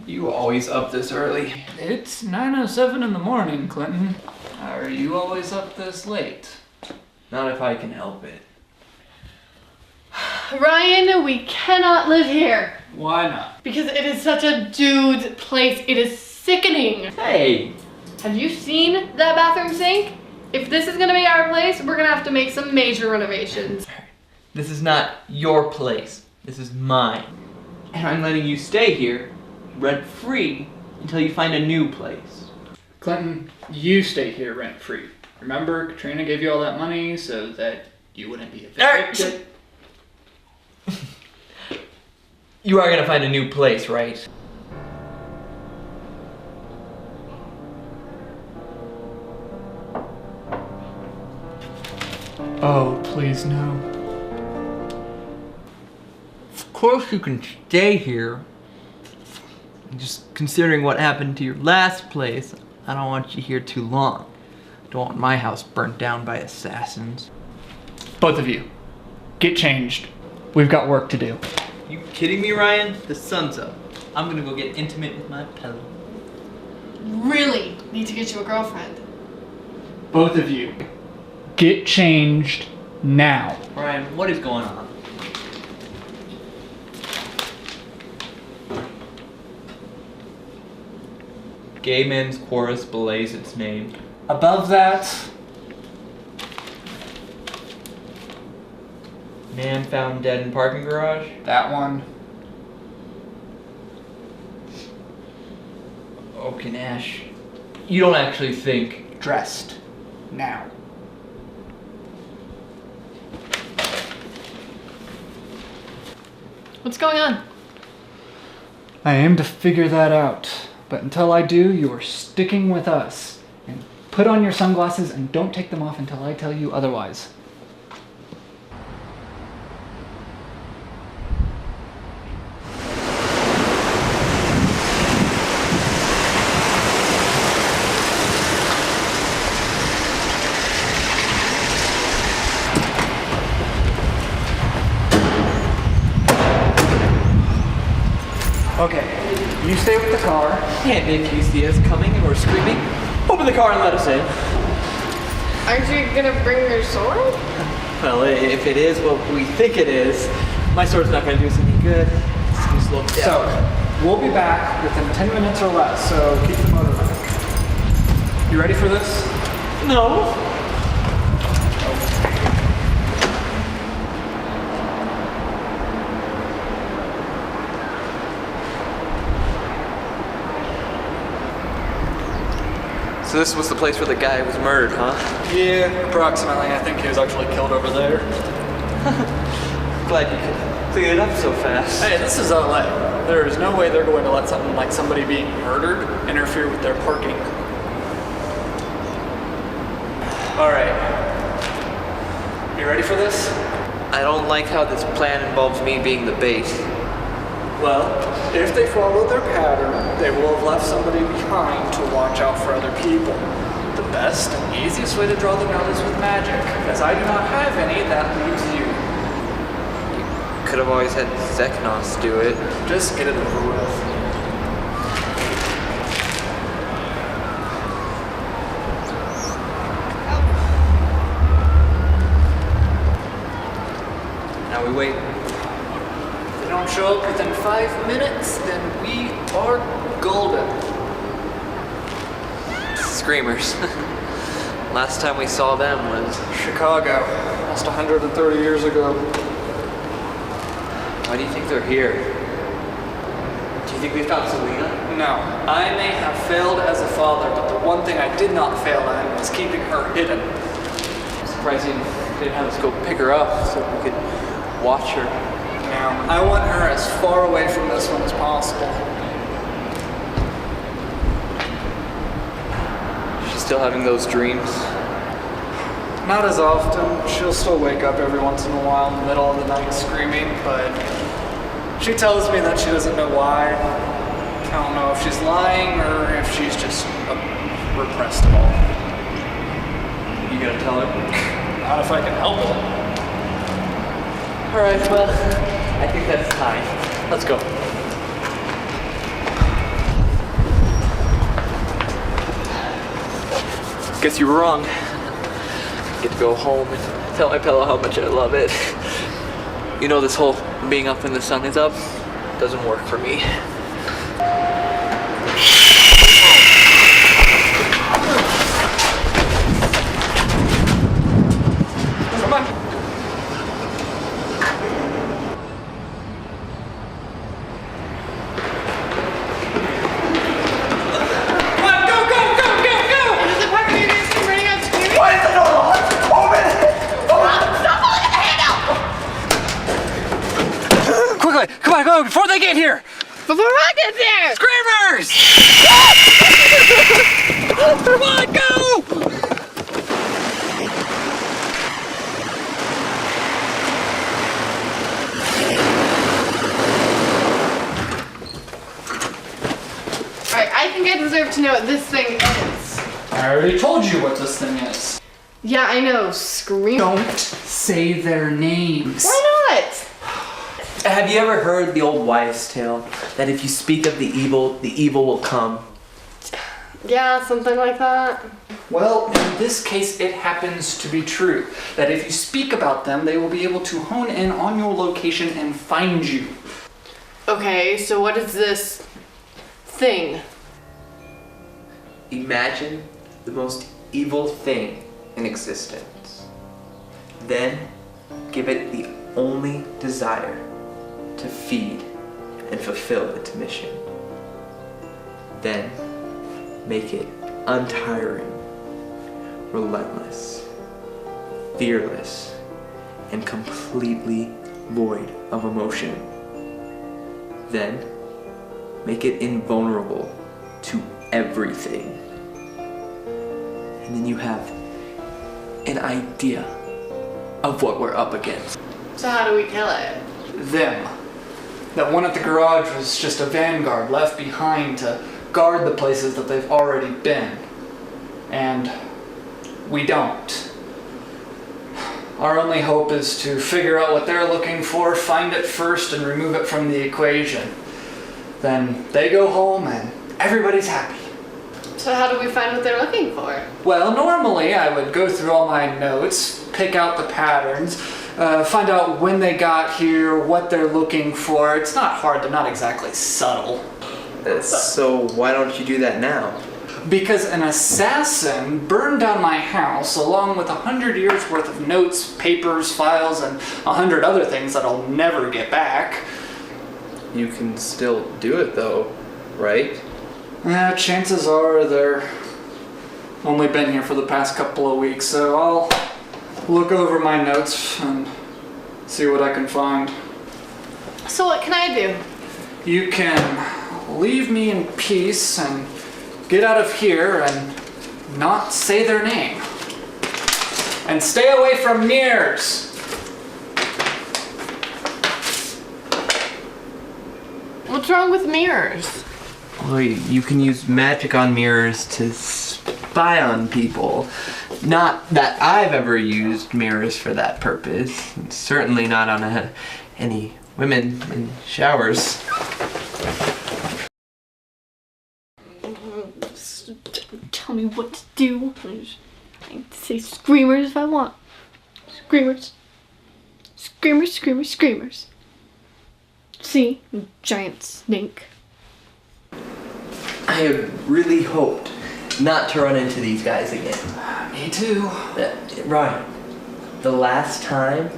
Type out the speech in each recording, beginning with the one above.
You always up this early? It's 9:07 in the morning, Clinton. Are you always up this late? Not if I can help it. Ryan, we cannot live here. Why not? Because it is such a dude's place. It is sickening. Hey! Have you seen that bathroom sink? If this is gonna be our place, we're gonna have to make some major renovations. This is not your place. This is mine. And I'm letting you stay here, rent-free, until you find a new place. Clinton, you stay here rent-free. Remember, Katrina gave you all that money so that you wouldn't be evicted. You are gonna find a new place, right? Oh, please no. Of course you can stay here. Just considering what happened to your last place, I don't want you here too long. Don't want my house burnt down by assassins. Both of you, get changed. We've got work to do. You kidding me, Ryan? The sun's up. I'm gonna go get intimate with my pillow. Really need to get you a girlfriend. Both of you, get changed now. Ryan, what is going on? Gay Men's Chorus belays its name. Above that, Man found dead in parking garage. that one. Oak and Ash. You don't actually think. Dressed now. What's going on? I aim to figure that out, but until I do, you are sticking with us. And put on your sunglasses and don't take them off until I tell you otherwise. Okay, you stay with the car. And if you see us coming and we're screaming, open the car and let us in. Aren't you gonna bring your sword? Well, if it is what we think it is, my sword's not gonna do us any good. It's gonna slow us down. So, we'll be back within 10 minutes or less, so keep the motor running. You ready for this? No. So this was the place where the guy was murdered, huh? Yeah, approximately. I think he was actually killed over there. Glad you could clean it up so fast. Hey, this is LA. There is no way they're going to let something like somebody being murdered interfere with their parking. All right. You ready for this? I don't like how this plan involves me being the bait. Well, if they follow their pattern, they will have left somebody behind to watch out for other people. The best and easiest way to draw them out is with magic, as I do not have any that leaves you. You could have always had Zeknos do it. Just get it over with. Now we wait. If they don't show up within 5 minutes, then we are golden. Screamers. Last time we saw them was... Chicago, almost 130 years ago. Why do you think they're here? Do you think we found Selena? No, I may have failed as a father, but the one thing I did not fail at was keeping her hidden. I'm surprised you didn't have us go pick her up so we could watch her. Now, I want her as far away from this one as possible. She's still having those dreams. Not as often. She'll still wake up every once in a while in the middle of the night screaming, but she tells me that she doesn't know why. I don't know if she's lying or if she's just repressed at all. You gonna tell her? Not if I can help it. Alright, well, I think that's time. Let's go. Guess you were wrong. Get to go home and tell my pillow how much I love it. You know, this whole being up when the sun is up doesn't work for me. Come on. Come on, before they get here! Before I get there! Screamers! Come on, go! Alright, I think I deserve to know what this thing is. I already told you what this thing is. Yeah, I know. Scream. Don't say their names. Why not? Have you ever heard the old wives' tale that if you speak of the evil will come? Yeah, something like that. Well, in this case, it happens to be true. That if you speak about them, they will be able to hone in on your location and find you. Okay, so what is this thing? Imagine the most evil thing in existence. Then give it the only desire to feed and fulfill its mission. Then make it untiring, relentless, fearless, and completely void of emotion. Then make it invulnerable to everything. And then you have an idea of what we're up against. So how do we kill it? Them. That one at the garage was just a vanguard left behind to guard the places that they've already been. And we don't. Our only hope is to figure out what they're looking for, find it first, and remove it from the equation. Then they go home and everybody's happy. So how do we find what they're looking for? Well, normally I would go through all my notes, pick out the patterns, find out when they got here, what they're looking for. It's not hard, they're not exactly subtle. So why don't you do that now? Because an assassin burned down my house along with 100 years worth of notes, papers, files, and 100 other things that I'll never get back. You can still do it though, right? Chances are they're only been here for the past couple of weeks, so I'll look over my notes and see what I can find. So what can I do? You can leave me in peace and get out of here and not say their name. And stay away from mirrors. What's wrong with mirrors? Well, you can use magic on mirrors to spy on people. Not that I've ever used mirrors for that purpose. And certainly not on any women in showers. Tell me what to do. I can say screamers if I want. Screamers. Screamers, screamers, screamers. See? Giant snake. I have really hoped not to run into these guys again. Me too. Right. The last time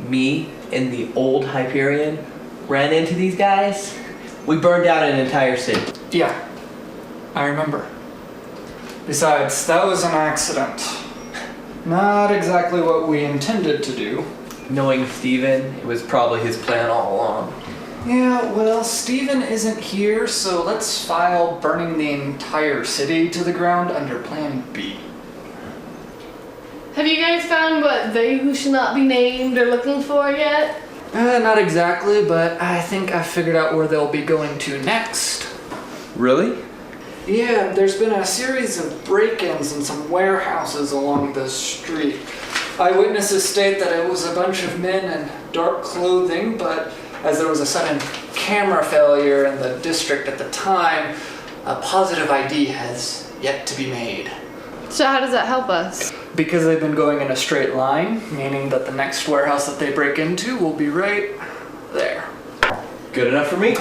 me and the old Hyperion ran into these guys, we burned down an entire city. Yeah, I remember. Besides, that was an accident. Not exactly what we intended to do. Knowing Steven, it was probably his plan all along. Yeah, well, Steven isn't here, so let's file burning the entire city to the ground under Plan B. Have you guys found what they who should not be named are looking for yet? Not exactly, but I think I figured out where they'll be going to next. Really? Yeah, there's been a series of break-ins in some warehouses along this street. Eyewitnesses state that it was a bunch of men in dark clothing, but as there was a sudden camera failure in the district at the time, a positive ID has yet to be made. So how does that help us? Because they've been going in a straight line, meaning that the next warehouse that they break into will be right there. Good enough for me.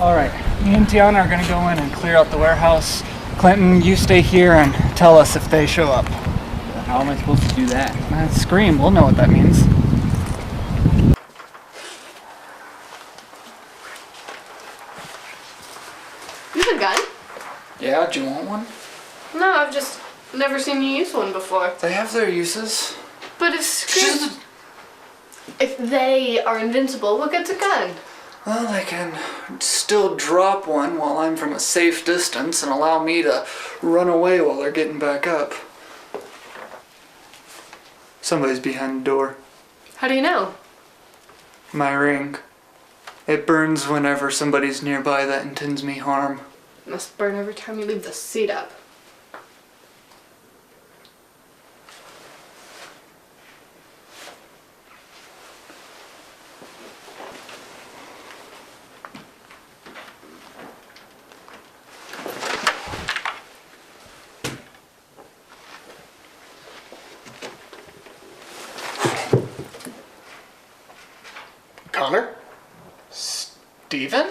Alright, me and Tiana are gonna go in and clear out the warehouse. Clinton, you stay here and tell us if they show up. How am I supposed to do that? Scream, we'll know what that means. You have a gun? Yeah, do you want one? No, I've just never seen you use one before. They have their uses. But if they are invincible, what gets a gun? Well, they can still drop one while I'm from a safe distance and allow me to run away while they're getting back up. Somebody's behind the door. How do you know? My ring. It burns whenever somebody's nearby that intends me harm. It must burn every time you leave the seat up. Connor? Steven?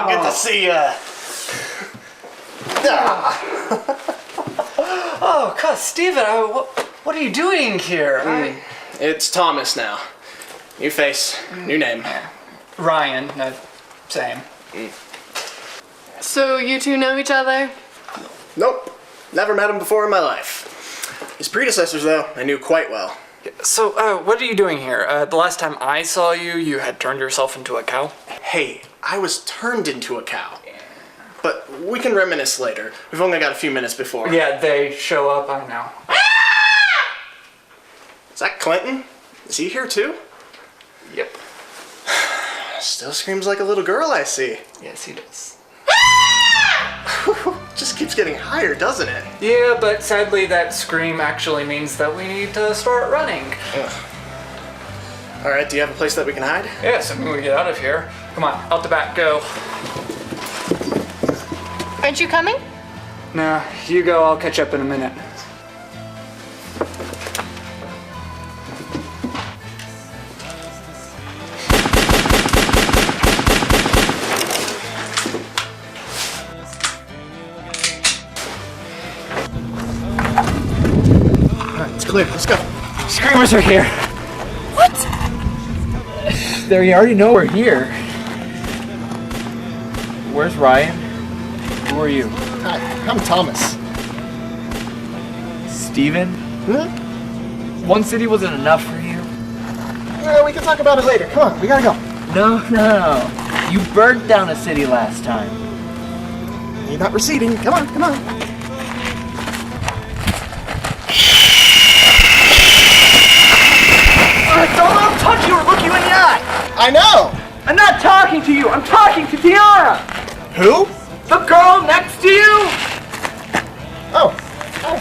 Good to see ya. Oh, God, Steven, what are you doing here? It's Tomasz now. New face, new name. Ryan, same. So you two know each other? Nope, never met him before in my life. His predecessors, though, I knew quite well. So, what are you doing here? The last time I saw you, you had turned yourself into a cow? Hey, I was turned into a cow. But we can reminisce later. We've only got a few minutes before. Yeah, they show up, I know. Is that Clinton? Is he here too? Yep. Still screams like a little girl, I see. Yes, he does. Just keeps getting higher, doesn't it? Yeah, but sadly that scream actually means that we need to start running. Alright, do you have a place that we can hide? Yes, I mean, we get out of here. Come on, out the back, go. Aren't you coming? Nah, you go, I'll catch up in a minute. It's clear, let's go. Screamers are here. What? They already know we're here. Where's Ryan? Who are you? Hi, I'm Tomasz. Steven? Hmm? One city wasn't enough for you? We can talk about it later. Come on, we gotta go. No. You burnt down a city last time. You're not receding. Come on. Don't touch you or look you in the eye! I know! I'm not talking to you, I'm talking to Tiara! Who? The girl next to you! Oh, hi.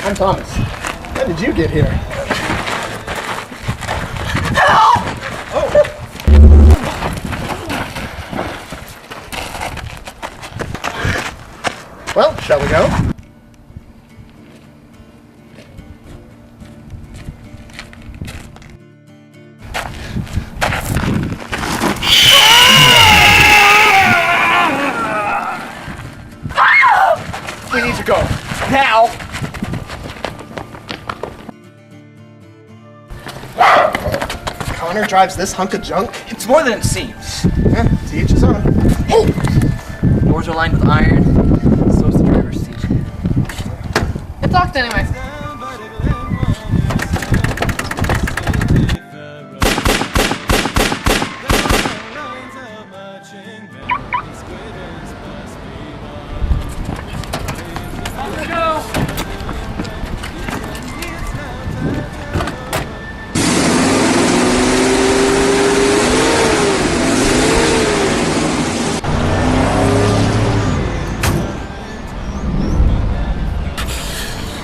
I'm Tomasz. How did you get here? Oh. Well, shall we go? We need to go. Now! Connor drives this hunk of junk? It's more than it seems. Yeah, to each his own. Doors are lined with iron, so is the driver's seat. It's locked anyway.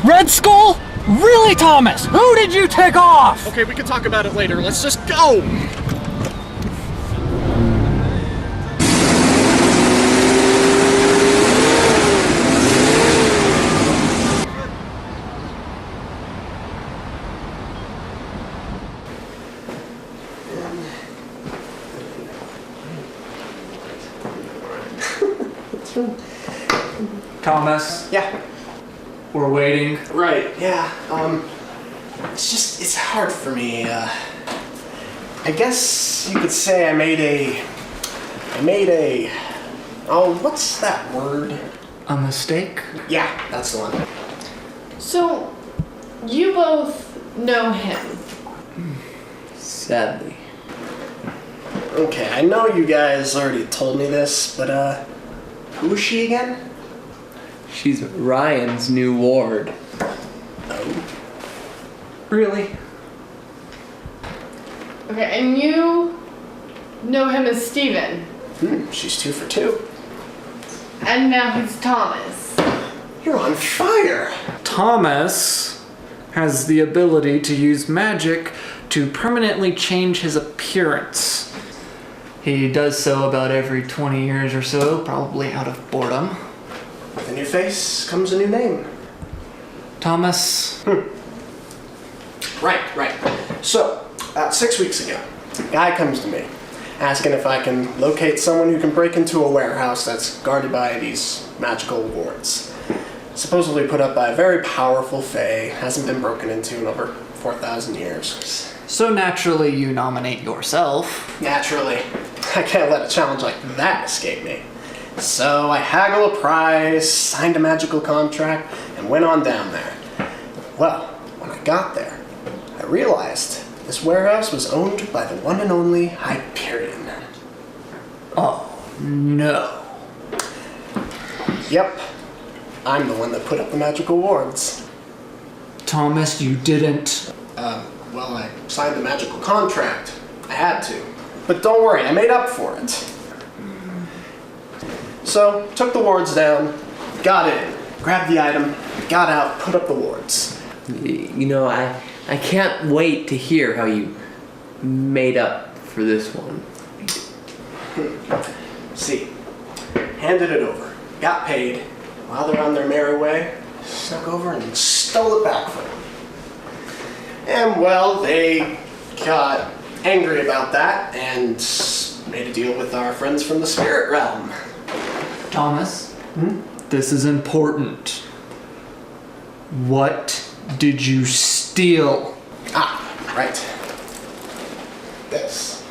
Red Skull? Really, Tomasz? Who did you take off? Okay, we can talk about it later. Let's just go! Tomasz, Yeah. we're waiting. Right, yeah. It's hard for me. I guess you could say I made a, oh, what's that word? A mistake? Yeah, that's the one. So, you both know him. Sadly. Okay, I know you guys already told me this, but, who is she again? She's Ryan's new ward. Oh. Really? Okay, and you know him as Steven. She's 2 for 2. And now he's Tomasz. You're on fire! Tomasz has the ability to use magic to permanently change his appearance. He does so about every 20 years or so, probably out of boredom. With a new face comes a new name. Tomasz. Right. So, about 6 weeks ago, a guy comes to me, asking if I can locate someone who can break into a warehouse that's guarded by these magical wards. Supposedly put up by a very powerful fae, hasn't been broken into in over 4,000 years. So naturally you nominate yourself. Naturally, I can't let a challenge like that escape me. So I haggle a price, signed a magical contract, and went on down there. Well, when I got there, I realized this warehouse was owned by the one and only Hyperion. Oh, no. Yep, I'm the one that put up the magical wards. Tomasz, you didn't. Well, I signed the magical contract. I had to. But don't worry, I made up for it. So, took the wards down, got in, grabbed the item, got out, put up the wards. You know, I can't wait to hear how you made up for this one. See, handed it over, got paid, while they're on their merry way, snuck over and stole it back from them. And well, they got angry about that and made a deal with our friends from the spirit realm. Tomasz, this is important. What did you steal? Ah, right. This.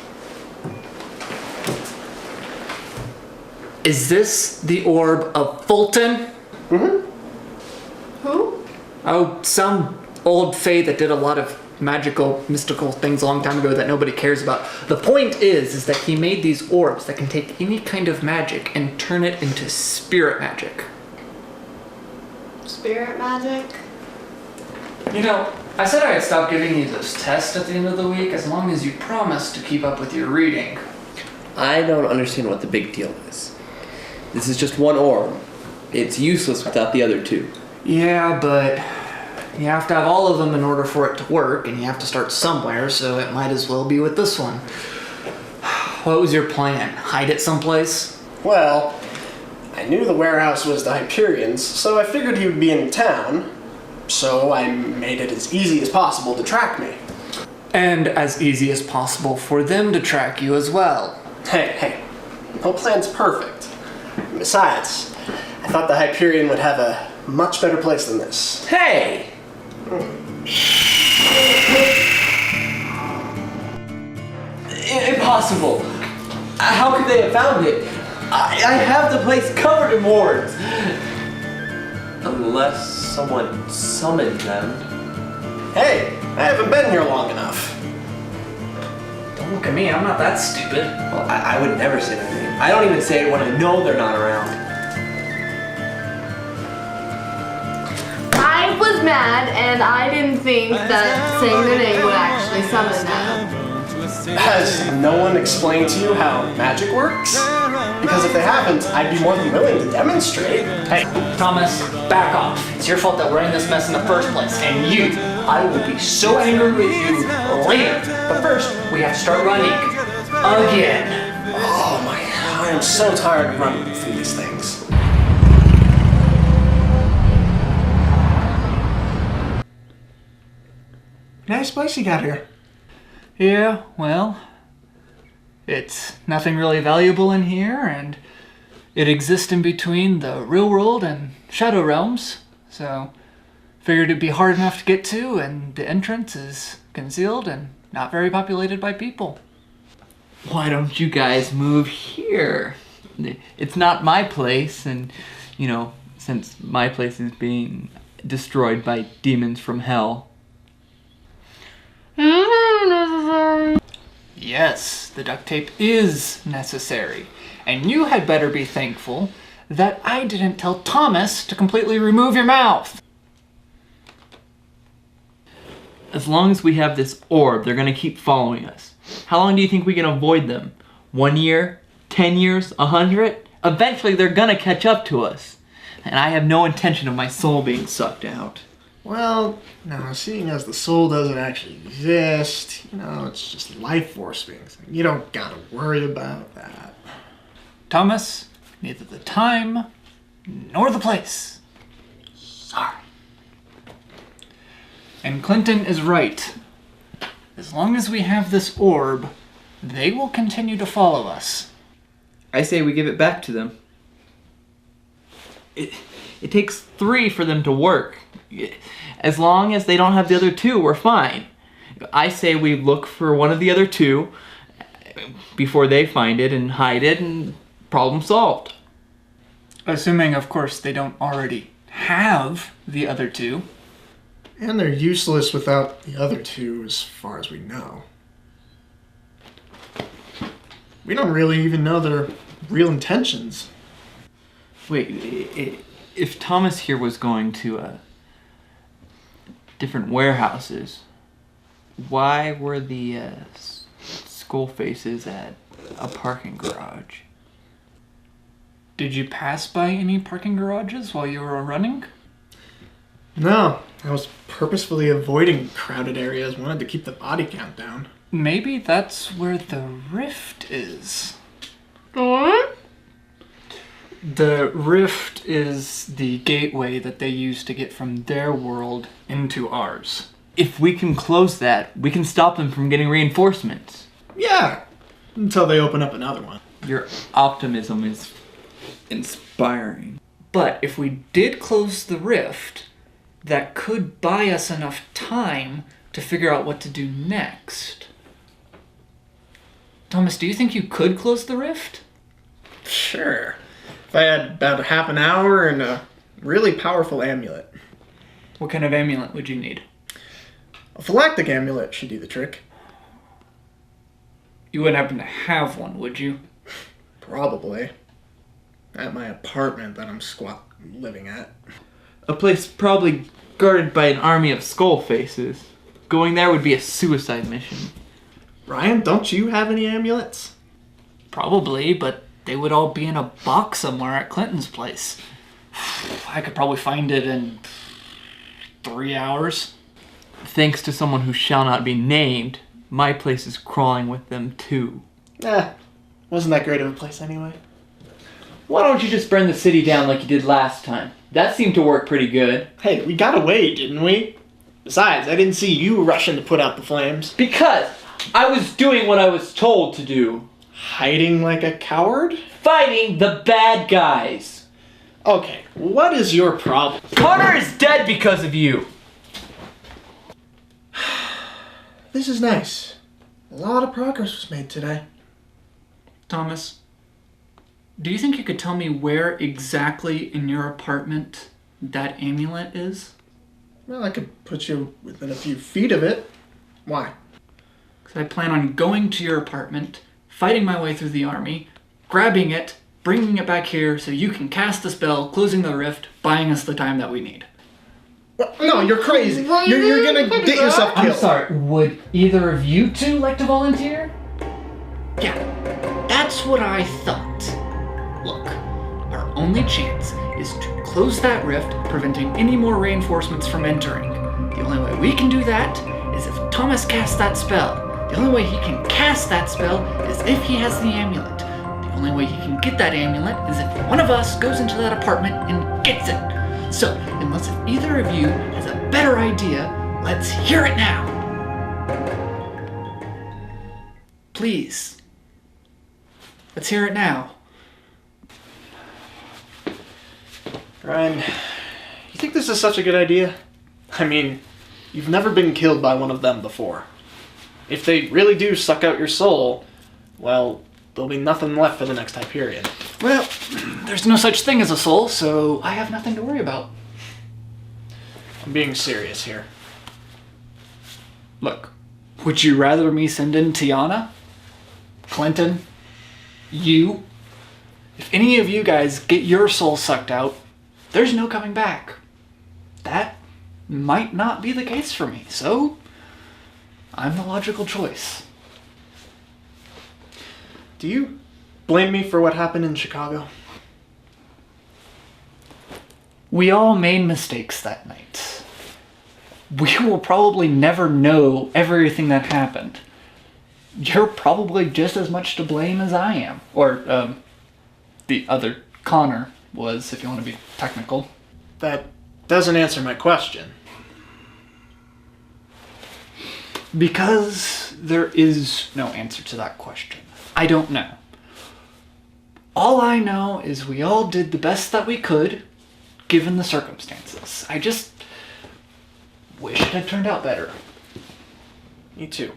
Is this the orb of Fulton? Who? Oh, some old fae that did a lot of magical, mystical things a long time ago that nobody cares about. The point is that he made these orbs that can take any kind of magic and turn it into spirit magic. Spirit magic? You know, I said I'd stop giving you those tests at the end of the week as long as you promise to keep up with your reading. I don't understand what the big deal is. This is just one orb. It's useless without the other two. Yeah, but you have to have all of them in order for it to work, and you have to start somewhere, so it might as well be with this one. What was your plan? Hide it someplace? Well, I knew the warehouse was the Hyperion's, so I figured he would be in town, so I made it as easy as possible to track me. And as easy as possible for them to track you as well. Hey, no plan's perfect. Besides, I thought the Hyperion would have a much better place than this. Hey! Impossible! How could they have found it? I have the place covered in wards! Unless someone summoned them. Hey, I haven't been here long enough. Don't look at me, I'm not that stupid. Well, I would never say their name. I don't even say it when I know they're not around. I was mad and I didn't think that saying their name would actually summon them. Has no one explained to you how magic works? Because if they haven't, I'd be more than willing to demonstrate. Hey, Thomas, back off. It's your fault that we're in this mess in the first place. And you, I will be so angry with you later. But first, we have to start running. Again. Oh my, I am so tired of running through these things. Nice place you got here. Yeah, well, it's nothing really valuable in here, and it exists in between the real world and Shadow Realms, so figured it'd be hard enough to get to, and the entrance is concealed and not very populated by people. Why don't you guys move here? It's not my place, and, you know, since my place is being destroyed by demons from hell. Yes, the duct tape is necessary, and you had better be thankful that I didn't tell Tomasz to completely remove your mouth. As long as we have this orb, they're gonna keep following us. How long do you think we can avoid them? 1 year? 10 years? 100? Eventually they're gonna catch up to us. And I have no intention of my soul being sucked out. Well, no, seeing as the soul doesn't actually exist, you know, it's just life force beings. You don't gotta worry about that. Tomasz, neither the time nor the place. Sorry. And Clinton is right. As long as we have this orb, they will continue to follow us. I say we give it back to them. It takes 3 for them to work. As long as they don't have the other 2, we're fine. I say we look for one of the other 2 before they find it and hide it, and problem solved. Assuming, of course, they don't already have the other 2. And they're useless without the other 2 as far as we know. We don't really even know their real intentions. Wait, if Tomasz here was going to different warehouses, why were the skull faces at a parking garage? Did you pass by any parking garages while you were running? No, I was purposefully avoiding crowded areas, wanted to keep the body count down. Maybe that's where the rift is. What? The rift is the gateway that they use to get from their world into ours. If we can close that, we can stop them from getting reinforcements. Yeah, until they open up another one. Your optimism is inspiring. But if we did close the rift, that could buy us enough time to figure out what to do next. Tomasz, do you think you could close the rift? Sure. If I had about half an hour and a really powerful amulet. What kind of amulet would you need? A phylactic amulet should do the trick. You wouldn't happen to have one, would you? Probably. At my apartment that I'm living at. A place probably guarded by an army of skull faces. Going there would be a suicide mission. Ryan, don't you have any amulets? Probably, but they would all be in a box somewhere at Clinton's place. I could probably find it in 3 hours. Thanks to someone who shall not be named, my place is crawling with them too. Wasn't that great of a place anyway. Why don't you just burn the city down like you did last time? That seemed to work pretty good. Hey, we got away, didn't we? Besides, I didn't see you rushing to put out the flames. Because I was doing what I was told to do. Hiding like a coward? Fighting the bad guys. Okay, what is your problem? Connor is dead because of you. This is nice. A lot of progress was made today. Thomas, do you think you could tell me where exactly in your apartment that amulet is? Well, I could put you within a few feet of it. Why? Because I plan on going to your apartment, fighting my way through the army, grabbing it, bringing it back here so you can cast the spell, closing the rift, buying us the time that we need. Well, no, you're crazy. You're gonna get yourself killed. I'm sorry, would either of you two like to volunteer? Yeah, that's what I thought. Look, our only chance is to close that rift, preventing any more reinforcements from entering. The only way we can do that is if Tomasz casts that spell. The only way he can cast that spell is if he has the amulet. The only way he can get that amulet is if one of us goes into that apartment and gets it. So, unless if either of you has a better idea, let's hear it now. Please. Let's hear it now. Ryan, you think this is such a good idea? I mean, you've never been killed by one of them before. If they really do suck out your soul, well, there'll be nothing left for the next Hyperion. Well, there's no such thing as a soul, so I have nothing to worry about. I'm being serious here. Look, would you rather me send in Tiana? Clinton? You? If any of you guys get your soul sucked out, there's no coming back. That might not be the case for me, so I'm the logical choice. Do you blame me for what happened in Chicago? We all made mistakes that night. We will probably never know everything that happened. You're probably just as much to blame as I am. Or, the other Connor was, if you want to be technical. That doesn't answer my question. Because there is no answer to that question. I don't know. All I know is we all did the best that we could, given the circumstances. I just wish it had turned out better. Me too.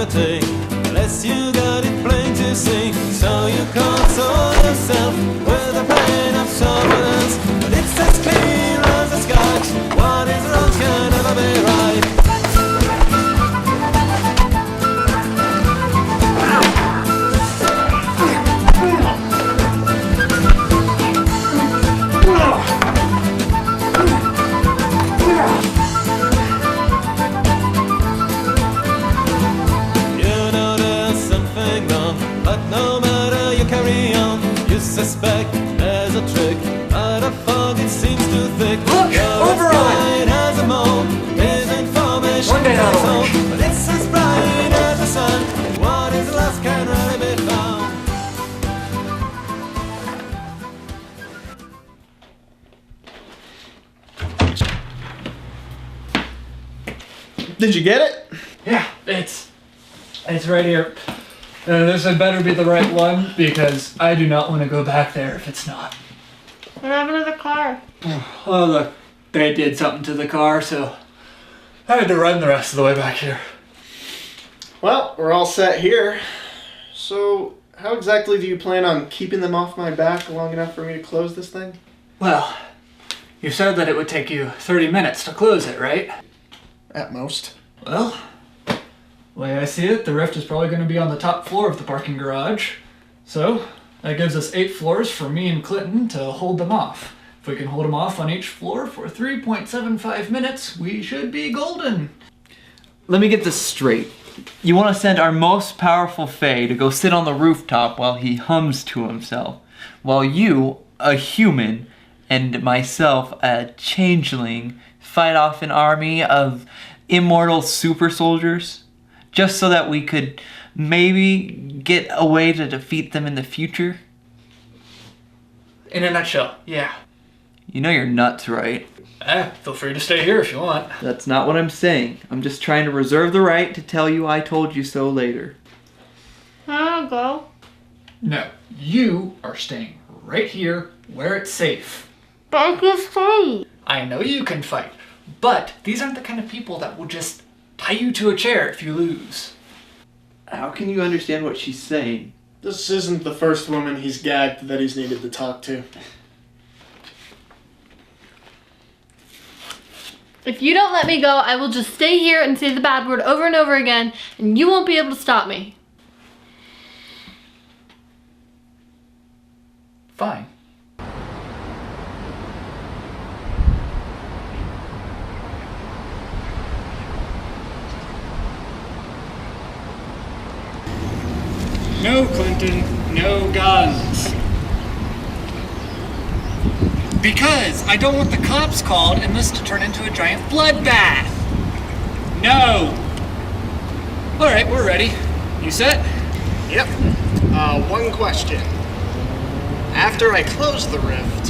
Unless you got it plain to see, so you console yourself with the pain of soberness. But it's as clear as the sky. What is wrong can never be right. Suspect there's a trick, but a fog it seems too thick. Look, override! Has a mole, his information. One day that'll Did you get it? Yeah, it's right here. This had better be the right one because I do not want to go back there if it's not. What happened to the car? Oh look, they did something to the car, so I had to run the rest of the way back here. Well, we're all set here. So, how exactly do you plan on keeping them off my back long enough for me to close this thing? Well, you said that it would take you 30 minutes to close it, right? At most. Well, the way I see it, the rift is probably going to be on the top floor of the parking garage. So, that gives us 8 floors for me and Clinton to hold them off. If we can hold them off on each floor for 3.75 minutes, we should be golden. Let me get this straight. You want to send our most powerful Fae to go sit on the rooftop while he hums to himself, while you, a human, and myself, a changeling, fight off an army of immortal super soldiers, just so that we could maybe get a way to defeat them in the future? In a nutshell, yeah. You know you're nuts, right? Feel free to stay here if you want. That's not what I'm saying. I'm just trying to reserve the right to tell you I told you so later. I'll go. No, you are staying right here where it's safe. But I can fight. I know you can fight, but these aren't the kind of people that will just tie you to a chair if you lose. How can you understand what she's saying? This isn't the first woman he's gagged that he's needed to talk to. If you don't let me go, I will just stay here and say the bad word over and over again, and you won't be able to stop me. Fine. No, Clinton, no guns. Because I don't want the cops called and this to turn into a giant bloodbath. No. All right, we're ready. You set? Yep. One question. After I close the rift,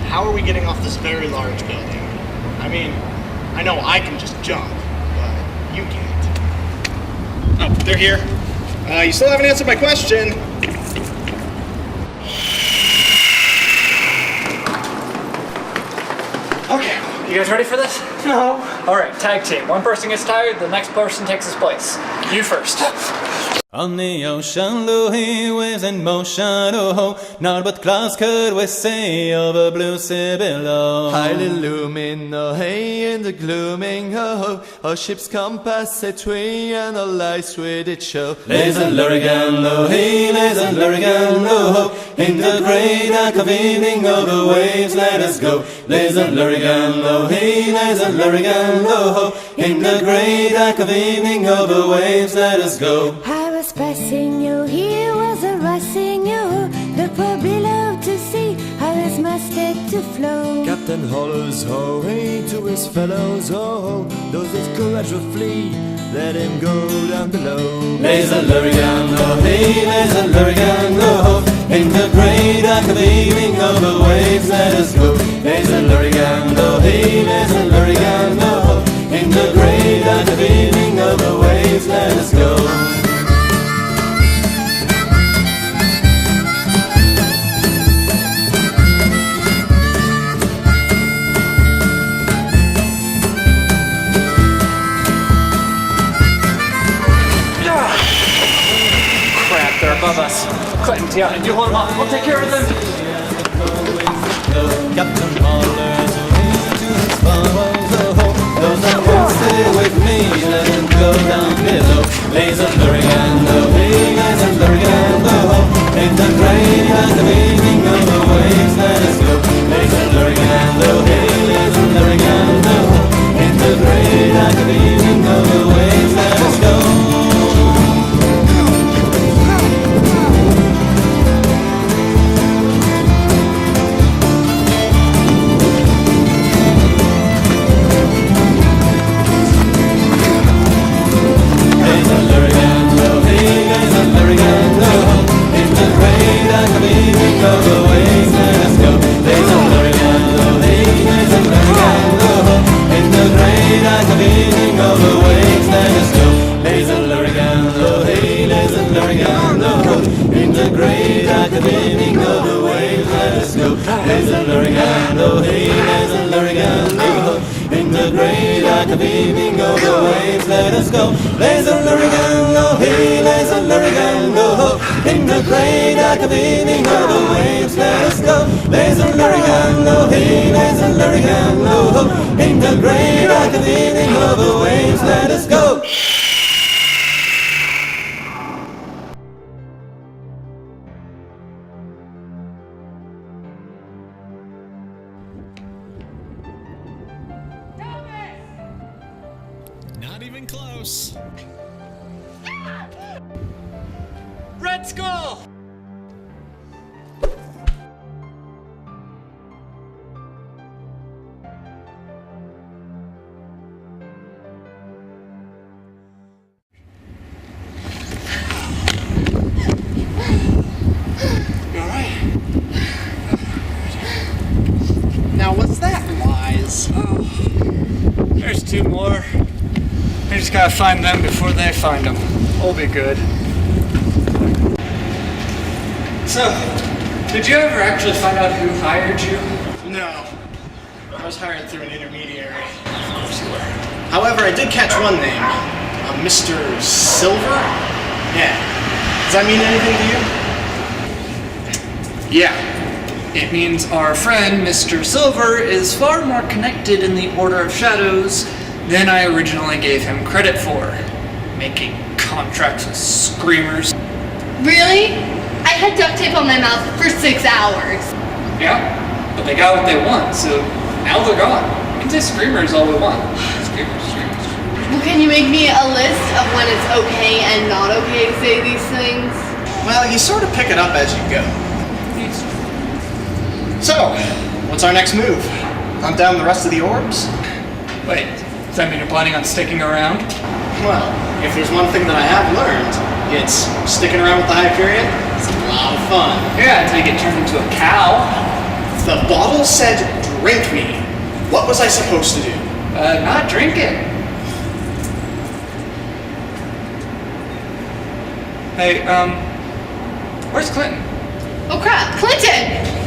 how are we getting off this very large building? I mean, I know I can just jump, but you can't. Oh, they're here. You still haven't answered my question. Okay, you guys ready for this? No. All right, tag team. One person gets tired, the next person takes his place. You first. On the ocean, Louis waves in motion, oh ho, not what clouds could we see over blue sea below. Highly looming, oh hey, in the glooming, oh ho, our ship's compass a tree and our lights with it show. Leis and Lurrighan, oh hey, Leis and Lurrighan, oh ho, in the grey dark of evening over waves let us go. Leis and Lurrighan, oh hey, Leis and Lurrighan, oh ho, in the grey dark of evening over waves let us go. I was passing you, here was a rushing you, the poor below to see how his mustard to flow. Captain Hollow's ho, hey to his fellows, oh ho, those with courage will flee, let him go down below. Leis and Lurrighan, oh hey, Leis and Lurrighan, oh ho, in the grey dark of evening over waves let us go. Leis and Lurrighan, oh hey, Leis and Lurrighan, oh ho, in the grey dark of evening over waves let us go. They're above us. Clinton, yeah, you hold them off. We'll take care of them. Captain Hollers, to his followers, oh, those that won't stay with me, let them go down below. Leis and Lurrighan, oh, hey, Leis and Lurrighan, oh, in the grey light of evening over waves let us go. Leis and Lurrighan, oh, hey, Leis and Lurrighan, oh, in the grey light of evening over waves let us go. like a beaming over the waves, let us go. There's a Lurrighan, oh hey, there's a Lurrighan, oh. In the grey like a beaming over the waves, let us go. There's a Lurrighan, oh hey, there's a Lurrighan, oh. In the grey like a beaming over the waves, let us go. There's a Lurrighan, oh hey, there's a Lurrighan, oh. In the grey like a beaming over the waves, let us go. Not even close. Red Skull! Now, what's that, Lies? There's two more. We just gotta find them before they find them. We'll be good. So, did you ever actually find out who hired you? No. I was hired through an intermediary. Of course you were. However, I did catch one name. Mr. Silver? Yeah. Does that mean anything to you? Yeah. It means our friend, Mr. Silver, is far more connected in the Order of Shadows than I originally gave him credit for. Making contracts with screamers. Really? I had duct tape on my mouth for 6 hours. Yeah, but they got what they want, so now they're gone. We can say screamers all we want. Screamers. Well, can you make me a list of when it's okay and not okay to say these things? Well, you sort of pick it up as you go. So, what's our next move? Hunt down the rest of the orbs? Wait, does that mean you're planning on sticking around? Well, if there's one thing that I have learned, it's sticking around with the Hyperion. It's a lot of fun. Yeah, until you get turned into a cow. The bottle said, drink me. What was I supposed to do? Not drink it. Hey, where's Clinton? Oh crap, Clinton!